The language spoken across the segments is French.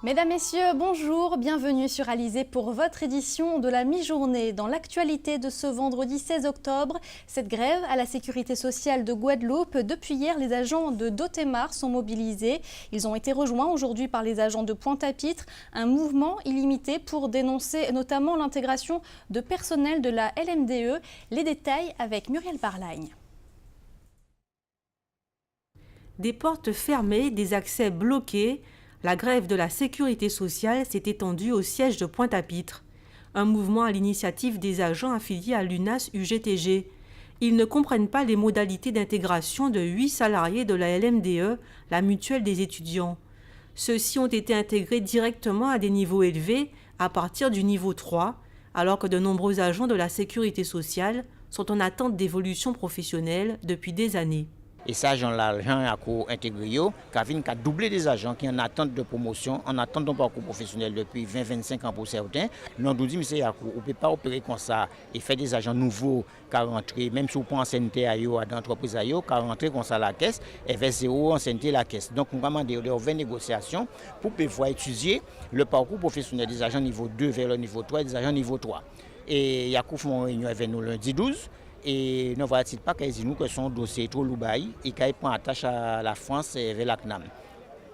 Mesdames, Messieurs, bonjour, bienvenue sur Alizé pour votre édition de la mi-journée. Dans l'actualité de ce vendredi 16 octobre, cette grève à la sécurité sociale de Guadeloupe. Depuis hier, les agents de Dotemar sont mobilisés. Ils ont été rejoints aujourd'hui par les agents de Pointe-à-Pitre. Un mouvement illimité pour dénoncer notamment l'intégration de personnel de la LMDE. Les détails avec Muriel Barlagne. Des portes fermées, des accès bloqués. La grève de la sécurité sociale s'est étendue au siège de Pointe-à-Pitre, un mouvement à l'initiative des agents affiliés à l'UNAS-UGTG. Ils ne comprennent pas les modalités d'intégration de 8 salariés de la LMDE, la mutuelle des étudiants. Ceux-ci ont été intégrés directement à des niveaux élevés, à partir du niveau 3, alors que de nombreux agents de la sécurité sociale sont en attente d'évolution professionnelle depuis des années. Et ça, l'agent a intégré, qui a doublé des agents qui en attente de promotion, en attente d'un parcours professionnel depuis 20-25 ans pour certains. Nous avons dit, M. Yakou, on ne peut pas opérer comme ça et faire des agents nouveaux qui rentrent, même si on prend ancienneté à l'entreprise, qui rentrent comme ça à la caisse, et vers zéro ancienneté la caisse. Donc, nous avons demandé de faire négociations pour pouvoir étudier le parcours professionnel des agents niveau 2 vers le niveau 3 et des agents niveau 3. Et Yakou fait une réunion avec nous lundi 12. Et ne voit-il pas qu'ils nous que son dossier est trop loubaï et qu'il prend attache à la France et vers la CNAM.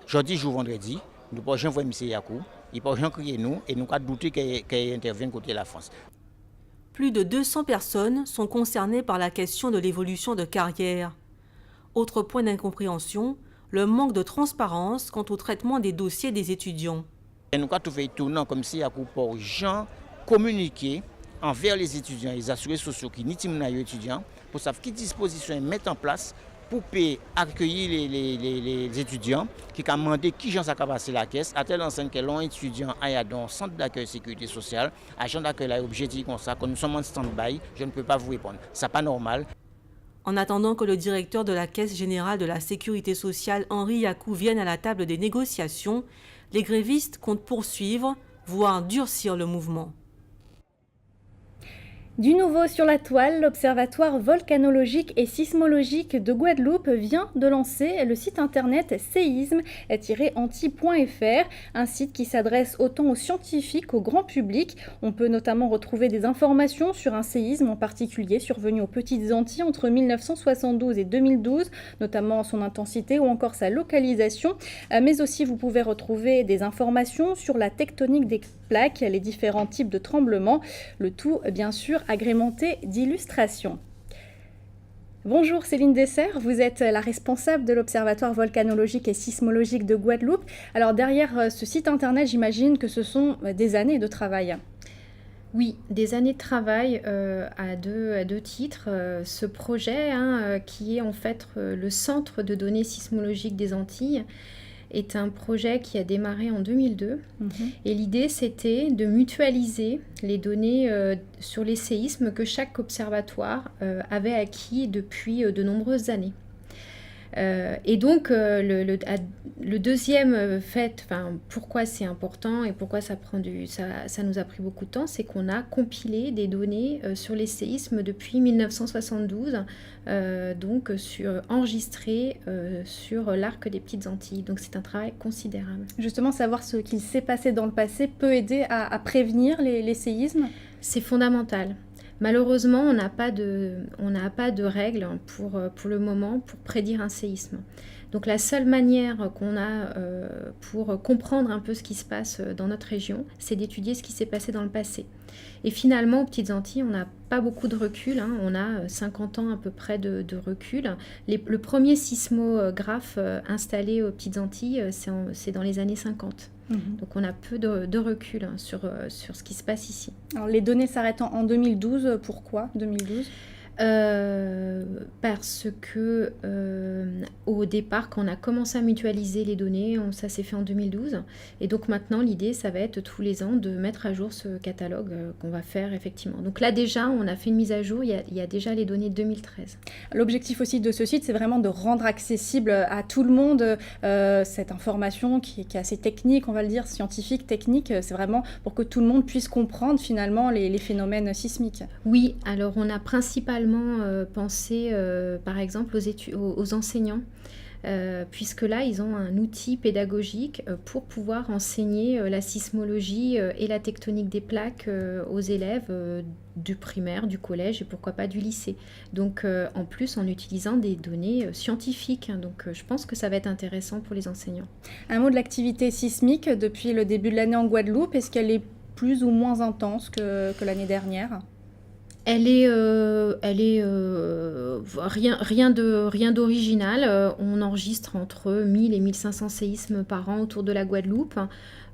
Jeudi, jour vendredi, nous ne pouvons pas voir M. Yakou, il ne peut pas crier nous et nous avons douté qu'il intervienne côté la France. Plus de 200 personnes sont concernées par la question de l'évolution de carrière. Autre point d'incompréhension, le manque de transparence quant au traitement des dossiers des étudiants. Et nous avons trouvé tournant comme si Yakou pour gens communiquer envers les étudiants et les assurés sociaux qui n'y sont pas étudiants pour savoir quelles dispositions ils mettent en place pour accueillir les étudiants qui ont demandé qui j'en a passé la caisse à telle enseigne que l'on étudiant a dans le centre d'accueil sécurité sociale, agent d'accueil a objectif comme ça, quand nous sommes en stand-by, je ne peux pas vous répondre. Ce n'est pas normal. En attendant que le directeur de la Caisse générale de la sécurité sociale, Henri Yakou, vienne à la table des négociations, les grévistes comptent poursuivre, voire durcir le mouvement. Du nouveau sur la toile, l'Observatoire volcanologique et sismologique de Guadeloupe vient de lancer le site internet séisme-anti.fr, un site qui s'adresse autant aux scientifiques qu'au grand public. On peut notamment retrouver des informations sur un séisme en particulier survenu aux Petites Antilles entre 1972 et 2012, notamment son intensité ou encore sa localisation. Mais aussi vous pouvez retrouver des informations sur la tectonique des plaques, les différents types de tremblements, le tout bien sûr agrémenté d'illustrations. Bonjour Céline Dessert, vous êtes la responsable de l'Observatoire volcanologique et sismologique de Guadeloupe. Alors derrière ce site internet, j'imagine que ce sont des années de travail. Oui, des années de travail à deux titres. Ce projet, qui est en fait le Centre de données sismologiques des Antilles, est un projet qui a démarré en 2002. Et l'idée, c'était de mutualiser les données sur les séismes que chaque observatoire avait acquis depuis de nombreuses années. Et donc, le deuxième fait, pourquoi c'est important et pourquoi ça nous a pris beaucoup de temps, c'est qu'on a compilé des données sur les séismes depuis 1972, enregistrées sur l'arc des Petites Antilles. Donc, c'est un travail considérable. Justement, savoir ce qu'il s'est passé dans le passé peut aider à prévenir les séismes. C'est fondamental. Malheureusement, on n'a pas de règles pour le moment pour prédire un séisme. Donc la seule manière qu'on a pour comprendre un peu ce qui se passe dans notre région, c'est d'étudier ce qui s'est passé dans le passé. Et finalement, aux Petites Antilles, on n'a pas beaucoup de recul, on a 50 ans à peu près de recul. Le premier sismographe installé aux Petites Antilles, c'est dans les années 50. Donc on a peu de recul sur ce qui se passe ici. Alors les données s'arrêtent en 2012, pourquoi 2012 ? Parce que au départ, quand on a commencé à mutualiser les données, ça s'est fait en 2012. Et donc maintenant, l'idée, ça va être tous les ans de mettre à jour ce catalogue qu'on va faire effectivement. Donc là déjà, on a fait une mise à jour, il y a déjà les données de 2013. L'objectif aussi de ce site, c'est vraiment de rendre accessible à tout le monde cette information qui est assez technique, on va le dire, scientifique, technique. C'est vraiment pour que tout le monde puisse comprendre finalement les phénomènes sismiques. Oui, alors on a principalement penser par exemple aux enseignants puisque là, ils ont un outil pédagogique pour pouvoir enseigner la sismologie et la tectonique des plaques aux élèves du primaire, du collège et pourquoi pas du lycée. Donc en plus en utilisant des données scientifiques. Donc je pense que ça va être intéressant pour les enseignants. Un mot de l'activité sismique depuis le début de l'année en Guadeloupe. Est-ce qu'elle est plus ou moins intense que l'année dernière ? Elle est rien d'original. On enregistre entre 1000 et 1500 séismes par an autour de la Guadeloupe.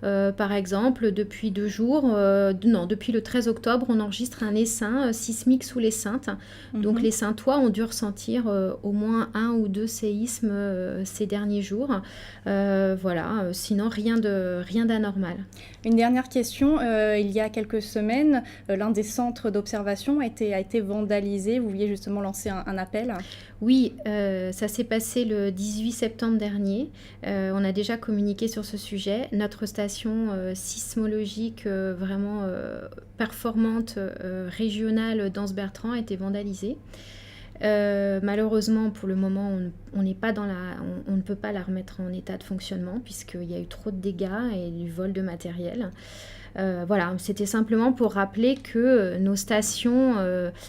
Par exemple, depuis depuis le 13 octobre, on enregistre un essaim sismique sous les Saintes. Donc les Saintois ont dû ressentir au moins 1 ou 2 séismes ces derniers jours. Sinon rien d'anormal. Une dernière question. Il y a quelques semaines, l'un des centres d'observation a été vandalisé. Vous vouliez justement lancer un appel ? Oui, ça s'est passé le 18 septembre dernier. On a déjà communiqué sur ce sujet. Notre station sismologique vraiment performante régionale d'Anse-Bertrand a été vandalisée. Malheureusement, pour le moment, on n'est pas on ne peut pas la remettre en état de fonctionnement puisqu'il y a eu trop de dégâts et du vol de matériel. C'était simplement pour rappeler que nos stations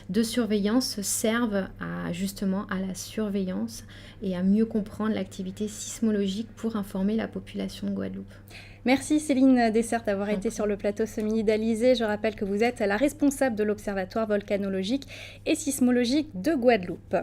de surveillance servent justement à la surveillance et à mieux comprendre l'activité sismologique pour informer la population de Guadeloupe. Merci Céline Dessert d'avoir été sur le plateau ce midi d'Alizé. Je rappelle que vous êtes la responsable de l'Observatoire volcanologique et sismologique de Guadeloupe.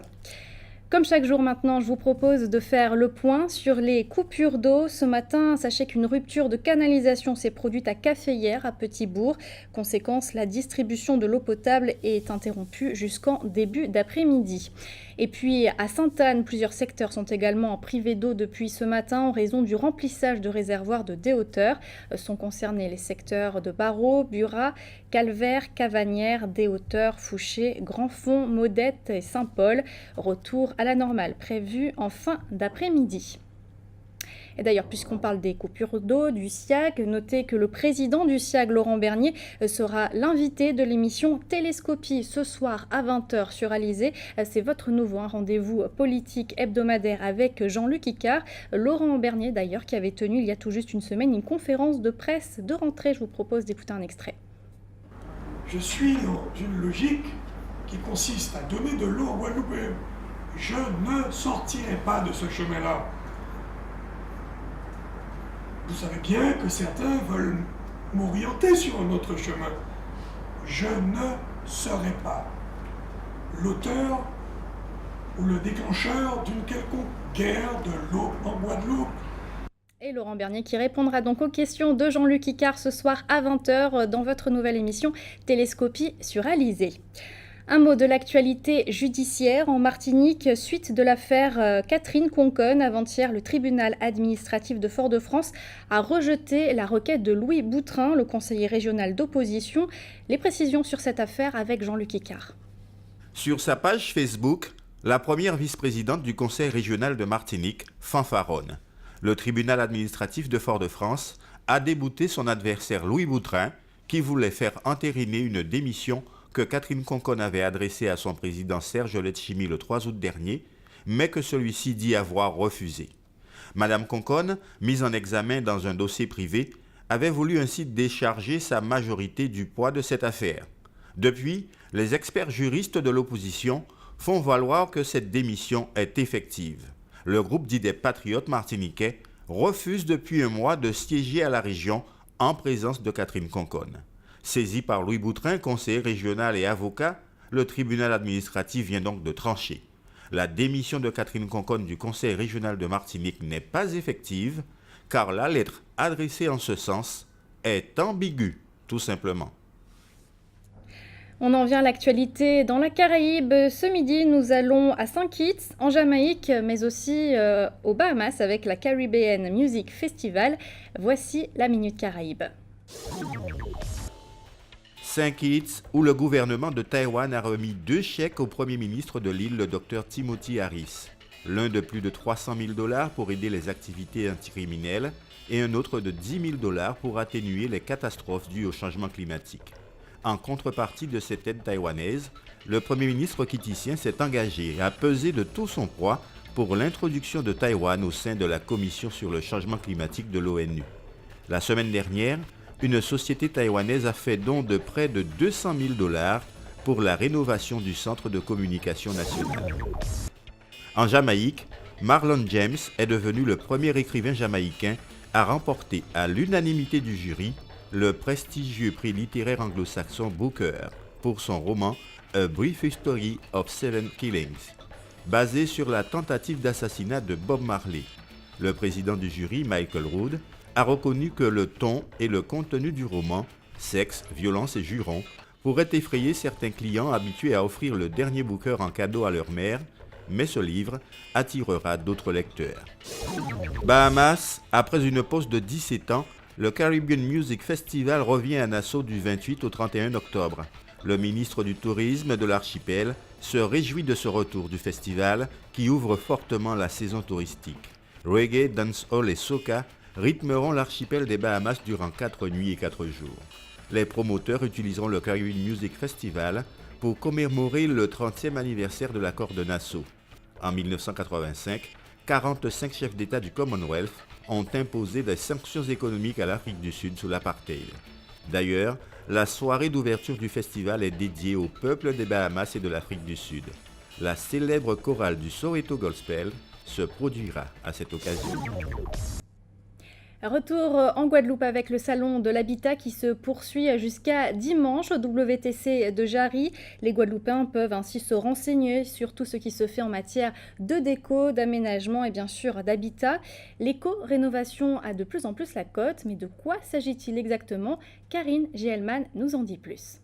Comme chaque jour maintenant, je vous propose de faire le point sur les coupures d'eau. Ce matin, sachez qu'une rupture de canalisation s'est produite à Caféière, à Petit-Bourg. Conséquence, la distribution de l'eau potable est interrompue jusqu'en début d'après-midi. Et puis à Sainte-Anne, plusieurs secteurs sont également privés d'eau depuis ce matin en raison du remplissage de réservoirs de déhauteur. Sont concernés les secteurs de Barreau, Burat, Calvaire, Cavanière, Déhauteur, Fouché, Grand-Fond, Maudette et Saint-Paul. Retour à la normale prévu en fin d'après-midi. Et d'ailleurs, puisqu'on parle des coupures d'eau, du SIAG, notez que le président du SIAG, Laurent Bernier, sera l'invité de l'émission Télescopie ce soir à 20h sur Alizé. C'est votre nouveau rendez-vous politique hebdomadaire avec Jean-Luc Icard. Laurent Bernier, d'ailleurs, qui avait tenu il y a tout juste une semaine une conférence de presse de rentrée. Je vous propose d'écouter un extrait. Je suis dans une logique qui consiste à donner de l'eau aux Guadeloupéens. Je ne sortirai pas de ce chemin-là. Vous savez bien que certains veulent m'orienter sur un autre chemin. Je ne serai pas l'auteur ou le déclencheur d'une quelconque guerre de l'eau en Guadeloupe. Et Laurent Bernier qui répondra donc aux questions de Jean-Luc Icard ce soir à 20h dans votre nouvelle émission Télescopie sur Alizé. Un mot de l'actualité judiciaire en Martinique, suite de l'affaire Catherine Conconne. Avant-hier, le tribunal administratif de Fort-de-France a rejeté la requête de Louis Boutrin, le conseiller régional d'opposition. Les précisions sur cette affaire avec Jean-Luc Icard. Sur sa page Facebook, la première vice-présidente du conseil régional de Martinique fanfaronne. Le tribunal administratif de Fort-de-France a débouté son adversaire Louis Boutrin, qui voulait faire entériner une démission que Catherine Conconne avait adressée à son président Serge Letchimy le 3 août dernier, mais que celui-ci dit avoir refusé. Madame Conconne, mise en examen dans un dossier privé, avait voulu ainsi décharger sa majorité du poids de cette affaire. Depuis, les experts juristes de l'opposition font valoir que cette démission est effective. Le groupe dit des patriotes martiniquais refuse depuis un mois de siéger à la région en présence de Catherine Conconne. Saisi par Louis Boutrin, conseiller régional et avocat, le tribunal administratif vient donc de trancher. La démission de Catherine Conconne du conseil régional de Martinique n'est pas effective, car la lettre adressée en ce sens est ambiguë, tout simplement. On en vient à l'actualité dans la Caraïbe. Ce midi, nous allons à St. Kitts, en Jamaïque, mais aussi aux Bahamas avec la Caribbean Music Festival. Voici la Minute Caraïbe. St. Kitts, où le gouvernement de Taïwan a remis 2 chèques au premier ministre de l'île, le Dr Timothy Harris. L'un de plus de $300,000 pour aider les activités anticriminelles et un autre de $10,000 pour atténuer les catastrophes dues au changement climatique. En contrepartie de cette aide taïwanaise, le premier ministre kittitien s'est engagé à peser de tout son poids pour l'introduction de Taïwan au sein de la Commission sur le changement climatique de l'ONU. La semaine dernière, une société taïwanaise a fait don de près de 200 000 $ pour la rénovation du centre de communication national. En Jamaïque, Marlon James est devenu le premier écrivain jamaïcain à remporter à l'unanimité du jury le prestigieux prix littéraire anglo-saxon Booker pour son roman A Brief History of Seven Killings, basé sur la tentative d'assassinat de Bob Marley. Le président du jury, Michael Rood, a reconnu que le ton et le contenu du roman, sexe, violence et jurons, pourraient effrayer certains clients habitués à offrir le dernier Booker en cadeau à leur mère, mais ce livre attirera d'autres lecteurs. Bahamas, après une pause de 17 ans, le Caribbean Music Festival revient à Nassau du 28 au 31 octobre. Le ministre du Tourisme de l'archipel se réjouit de ce retour du festival qui ouvre fortement la saison touristique. Reggae, dancehall et soca rythmeront l'archipel des Bahamas durant 4 nuits et 4 jours. Les promoteurs utiliseront le Caribbean Music Festival pour commémorer le 30e anniversaire de l'accord de Nassau. En 1985, 45 chefs d'État du Commonwealth ont imposé des sanctions économiques à l'Afrique du Sud sous l'apartheid. D'ailleurs, la soirée d'ouverture du festival est dédiée au peuple des Bahamas et de l'Afrique du Sud. La célèbre chorale du Soweto Gospel se produira à cette occasion. Retour en Guadeloupe avec le salon de l'habitat qui se poursuit jusqu'à dimanche au WTC de Jarry. Les Guadeloupéens peuvent ainsi se renseigner sur tout ce qui se fait en matière de déco, d'aménagement et bien sûr d'habitat. L'éco-rénovation a de plus en plus la cote, mais de quoi s'agit-il exactement? Karine Gielman nous en dit plus.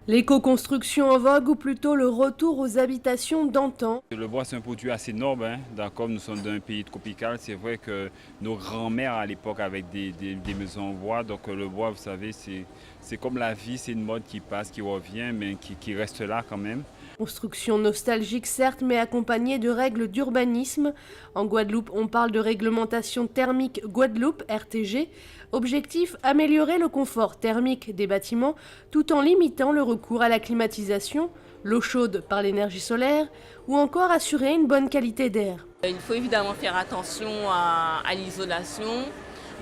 L'éco-construction en vogue ou plutôt le retour aux habitations d'antan. Le bois c'est un produit assez noble, d'accord, nous sommes dans un pays tropical, c'est vrai que nos grands-mères à l'époque avaient des maisons en bois, donc le bois vous savez c'est comme la vie, c'est une mode qui passe, qui revient mais qui reste là quand même. Construction nostalgique certes, mais accompagnée de règles d'urbanisme. En Guadeloupe, on parle de réglementation thermique Guadeloupe, RTG. Objectif, améliorer le confort thermique des bâtiments tout en limitant le recours à la climatisation, l'eau chaude par l'énergie solaire ou encore assurer une bonne qualité d'air. Il faut évidemment faire attention à l'isolation,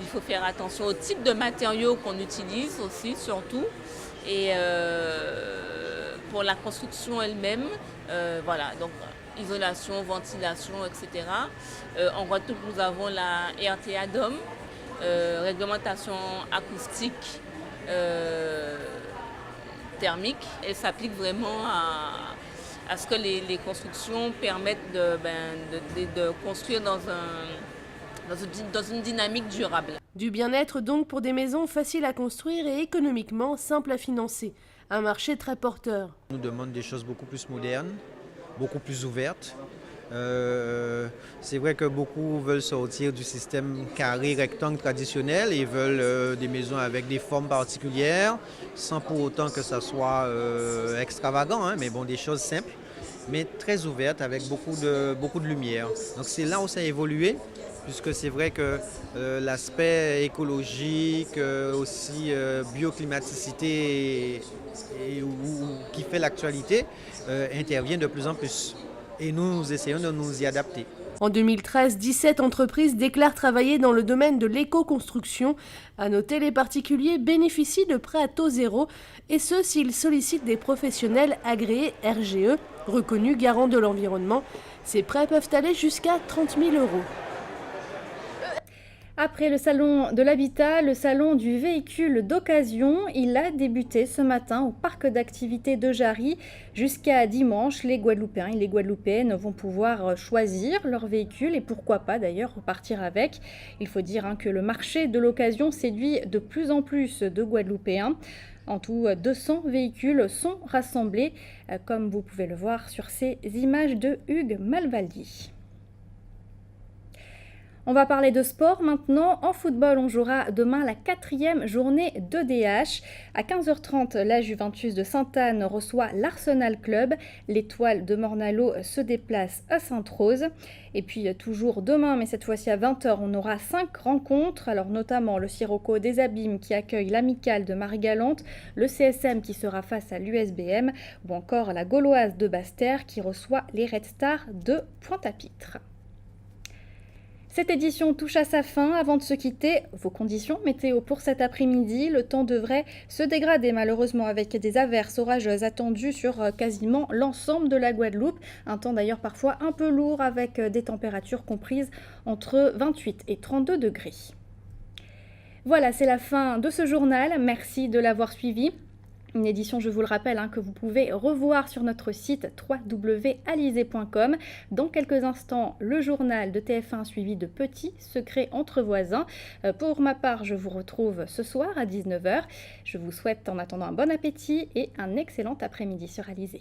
il faut faire attention au type de matériaux qu'on utilise aussi surtout. Et pour la construction elle-même, voilà, donc isolation, ventilation, etc. En Guadeloupe, nous avons la RTA DOM, réglementation acoustique thermique. Elle s'applique vraiment à ce que les constructions permettent de construire dans une dynamique durable. Du bien-être donc pour des maisons faciles à construire et économiquement simples à financer. Un marché très porteur. On nous demande des choses beaucoup plus modernes, beaucoup plus ouvertes. C'est vrai que beaucoup veulent sortir du système carré rectangle traditionnel et veulent des maisons avec des formes particulières, sans pour autant que ça soit extravagant, mais bon, des choses simples, mais très ouvertes avec beaucoup de lumière. Donc c'est là où ça a évolué, puisque c'est vrai que l'aspect écologique, aussi bioclimaticité qui fait l'actualité intervient de plus en plus. Et nous essayons de nous y adapter. En 2013, 17 entreprises déclarent travailler dans le domaine de l'éco-construction. À noter, les particuliers bénéficient de prêts à taux zéro, et ce s'ils sollicitent des professionnels agréés RGE, reconnus garants de l'environnement. Ces prêts peuvent aller jusqu'à 30 000 €. Après le salon de l'habitat, le salon du véhicule d'occasion, il a débuté ce matin au parc d'activités de Jarry. Jusqu'à dimanche, les Guadeloupéens et les Guadeloupéennes vont pouvoir choisir leur véhicule et pourquoi pas d'ailleurs repartir avec. Il faut dire que le marché de l'occasion séduit de plus en plus de Guadeloupéens. En tout, 200 véhicules sont rassemblés, comme vous pouvez le voir sur ces images de Hugues Malvaldi. On va parler de sport maintenant. En football, on jouera demain la 4e journée de DH. À 15h30, la Juventus de Sainte-Anne reçoit l'Arsenal Club. L'Étoile de Morne-à-l'Eau se déplace à Sainte-Rose. Et puis toujours demain, mais cette fois-ci à 20h, on aura 5 rencontres. Alors notamment le Sirocco des Abîmes qui accueille l'Amicale de Marie-Galante, le CSM qui sera face à l'USBM ou encore la Gauloise de Basse-Terre qui reçoit les Red Stars de Pointe-à-Pitre. Cette édition touche à sa fin. Avant de se quitter, vos conditions météo pour cet après-midi. Le temps devrait se dégrader malheureusement avec des averses orageuses attendues sur quasiment l'ensemble de la Guadeloupe. Un temps d'ailleurs parfois un peu lourd avec des températures comprises entre 28 et 32 degrés. Voilà, c'est la fin de ce journal. Merci de l'avoir suivi. Une édition, je vous le rappelle, que vous pouvez revoir sur notre site www.alizé.com. Dans quelques instants, le journal de TF1 suivi de Petits secrets entre voisins. Pour ma part, je vous retrouve ce soir à 19h. Je vous souhaite en attendant un bon appétit et un excellent après-midi sur Alizé.